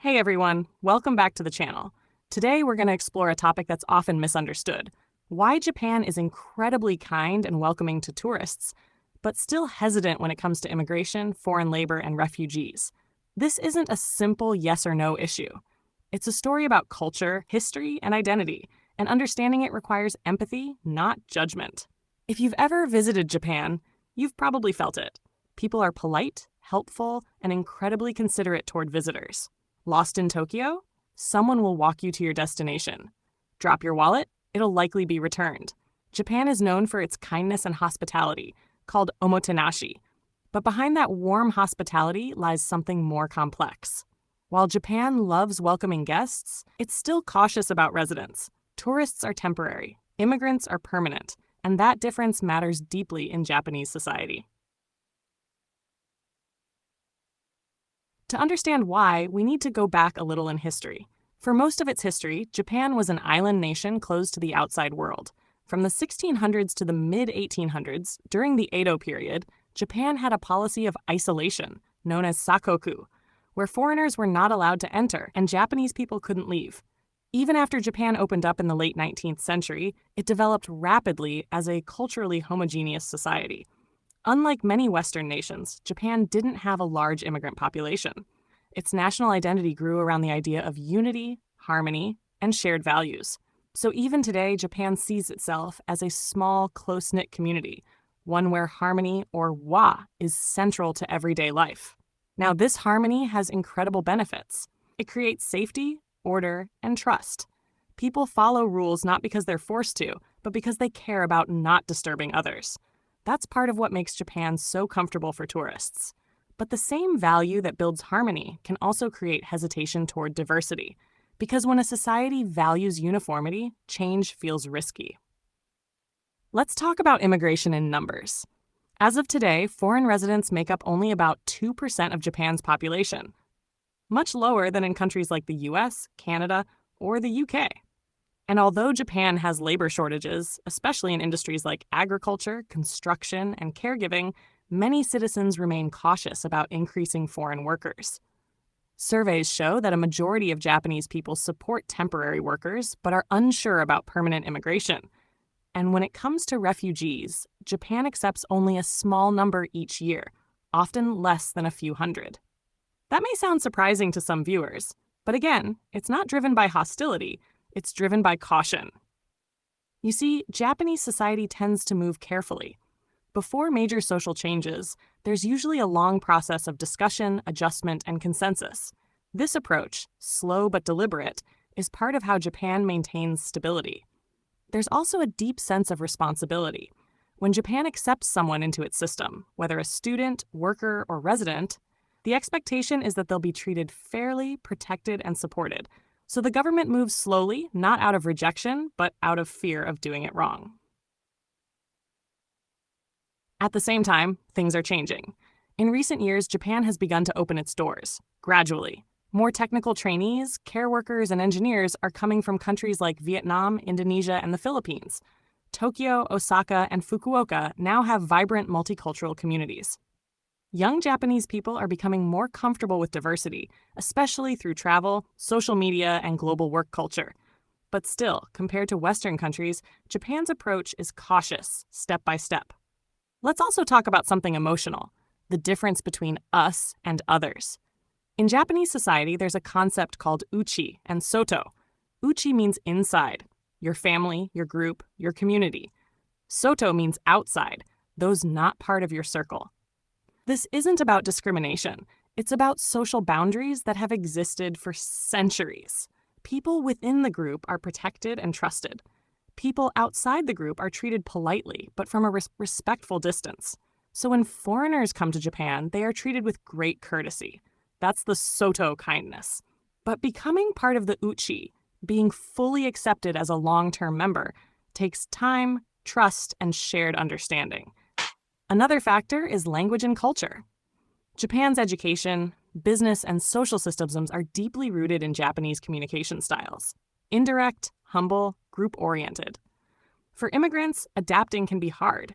Hey everyone, welcome back to the channel. Today we're going to explore a topic that's often misunderstood: why Japan is incredibly kind and welcoming to tourists, but still hesitant when it comes to immigration, foreign labor, and refugees. This isn't a simple yes or no issue. It's a story about culture, history, and identity, and understanding it requires empathy, not judgment. If you've ever visited Japan, you've probably felt it. People are polite, helpful, and incredibly considerate toward visitors. Lost in Tokyo? Someone will walk you to your destination. Drop your wallet? It'll likely be returned. Japan is known for its kindness and hospitality, called omotenashi. But behind that warm hospitality lies something more complex. While Japan loves welcoming guests, it's still cautious about residents. Tourists are temporary, immigrants are permanent, and that difference matters deeply in Japanese society. To understand why, we need to go back a little in history. For most of its history, Japan was an island nation closed to the outside world. From the 1600s to the mid-1800s, during the Edo period, Japan had a policy of isolation, known as sakoku, where foreigners were not allowed to enter and Japanese people couldn't leave. Even after Japan opened up in the late 19th century, it developed rapidly as a culturally homogeneous society. Unlike many Western nations, Japan didn't have a large immigrant population. Its national identity grew around the idea of unity, harmony, and shared values. So even today, Japan sees itself as a small, close-knit community, one where harmony, or wa, is central to everyday life. Now, this harmony has incredible benefits. It creates safety, order, and trust. People follow rules not because they're forced to, but because they care about not disturbing others. That's part of what makes Japan so comfortable for tourists. But the same value that builds harmony can also create hesitation toward diversity, because when a society values uniformity, change feels risky. Let's talk about immigration in numbers. As of today, foreign residents make up only about 2% of Japan's population, much lower than in countries like the US, Canada, or the UK. And although Japan has labor shortages, especially in industries like agriculture, construction, and caregiving, many citizens remain cautious about increasing foreign workers. Surveys show that a majority of Japanese people support temporary workers but are unsure about permanent immigration. And when it comes to refugees, Japan accepts only a small number each year, often less than a few hundred. That may sound surprising to some viewers, but again, it's not driven by hostility. It's driven by caution. You see, Japanese society tends to move carefully. Before major social changes, there's usually a long process of discussion, adjustment, and consensus. This approach, slow but deliberate, is part of how Japan maintains stability. There's also a deep sense of responsibility. When Japan accepts someone into its system, whether a student, worker, or resident, the expectation is that they'll be treated fairly, protected, and supported. So the government moves slowly, not out of rejection, but out of fear of doing it wrong. At the same time, things are changing. In recent years, Japan has begun to open its doors, gradually. More technical trainees, care workers, and engineers are coming from countries like Vietnam, Indonesia, and the Philippines. Tokyo, Osaka, and Fukuoka now have vibrant multicultural communities. Young Japanese people are becoming more comfortable with diversity, especially through travel, social media, and global work culture. But still, compared to Western countries, Japan's approach is cautious, step by step. Let's also talk about something emotional: the difference between us and others. In Japanese society, there's a concept called uchi and soto. Uchi means inside, your family, your group, your community. Soto means outside, those not part of your circle. This isn't about discrimination. It's about social boundaries that have existed for centuries. People within the group are protected and trusted. People outside the group are treated politely, but from a respectful distance. So when foreigners come to Japan, they are treated with great courtesy. That's the Soto kindness. But becoming part of the Uchi, being fully accepted as a long-term member, takes time, trust, and shared understanding. Another factor is language and culture. Japan's education, business, and social systems are deeply rooted in Japanese communication styles: indirect, humble, group-oriented. For immigrants, adapting can be hard.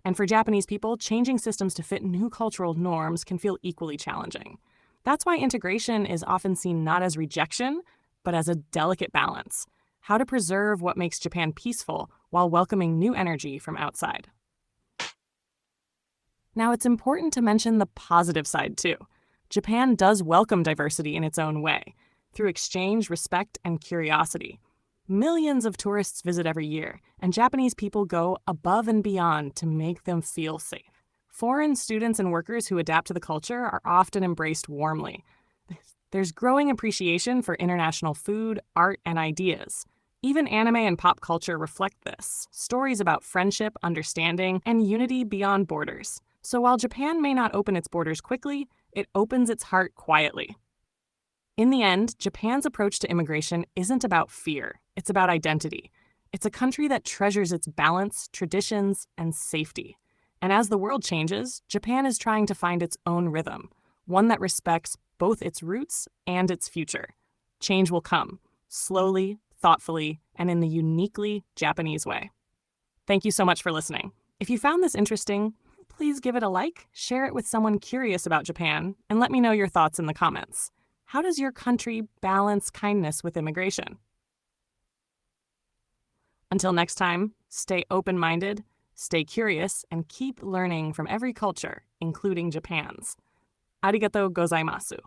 And for Japanese people, changing systems to fit new cultural norms can feel equally challenging. That's why integration is often seen not as rejection, but as a delicate balance. How to preserve what makes Japan peaceful while welcoming new energy from outside. Now, it's important to mention the positive side too. Japan does welcome diversity in its own way, through exchange, respect, and curiosity. Millions of tourists visit every year, and Japanese people go above and beyond to make them feel safe. Foreign students and workers who adapt to the culture are often embraced warmly. There's growing appreciation for international food, art, and ideas. Even anime and pop culture reflect this, stories about friendship, understanding, and unity beyond borders. So while Japan may not open its borders quickly, it opens its heart quietly. In the end, Japan's approach to immigration isn't about fear, it's about identity. It's a country that treasures its balance, traditions, and safety. And as the world changes, Japan is trying to find its own rhythm, one that respects both its roots and its future. Change will come, slowly, thoughtfully, and in the uniquely Japanese way. Thank you so much for listening. If you found this interesting, please give it a like, share it with someone curious about Japan, and let me know your thoughts in the comments. How does your country balance kindness with immigration? Until next time, stay open-minded, stay curious, and keep learning from every culture, including Japan's. Arigatou gozaimasu.